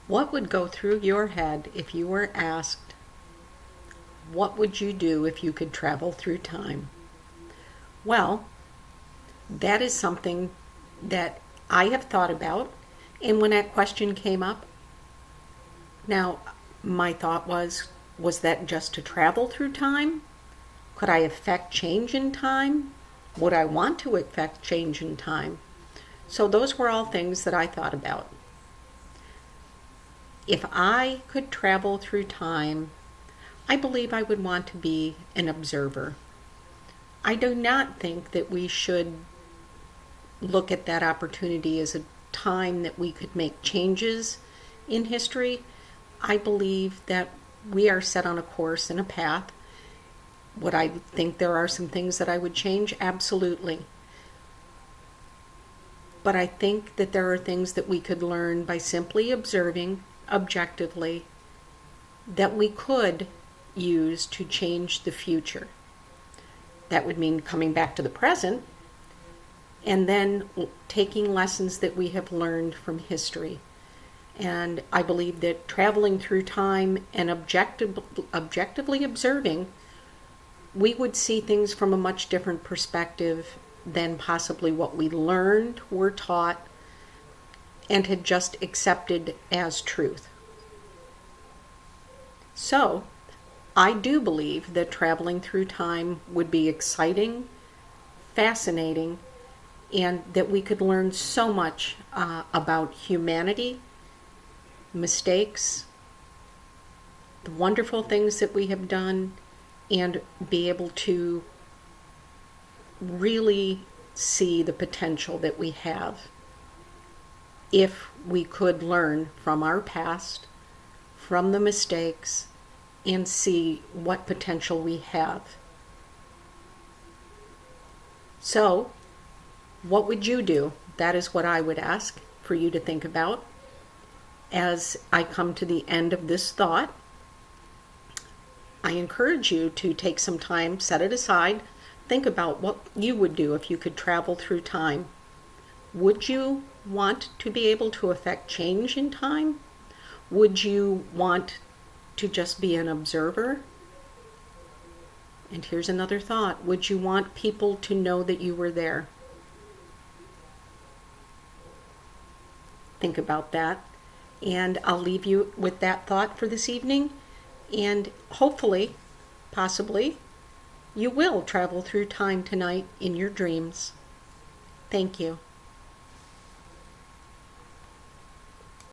What would go through your head if you were asked, what would you do if you could travel through time? Well, that is something that I have thought about. And when that question came up, now my thought was that just to travel through time? Could I affect change in time? Would I want to affect change in time? So those were all things that I thought about. If I could travel through time, I believe I would want to be an observer. I do not think that we should look at that opportunity as a time that we could make changes in history. I believe that we are set on a course and a path. Would I think there are some things that I would change? Absolutely. But I think that there are things that we could learn by simply observing objectively that we could use to change the future. That would mean coming back to the present and then taking lessons that we have learned from history. And I believe that traveling through time and objectively observing, we would see things from a much different perspective than possibly what we learned, were taught, and had just accepted as truth. So, I do believe that traveling through time would be exciting, fascinating, and that we could learn so much about humanity, mistakes, the wonderful things that we have done, and be able to really see the potential that we have if we could learn from our past, from the mistakes, and see what potential we have. So, what would you do? That is what I would ask for you to think about. As I come to the end of this thought, I encourage you to take some time, set it aside, think about what you would do if you could travel through time. Would you want to be able to affect change in time? Would you want to just be an observer? And here's another thought. Would you want people to know that you were there? Think about that. And I'll leave you with that thought for this evening. And hopefully, possibly, you will travel through time tonight in your dreams. Thank you.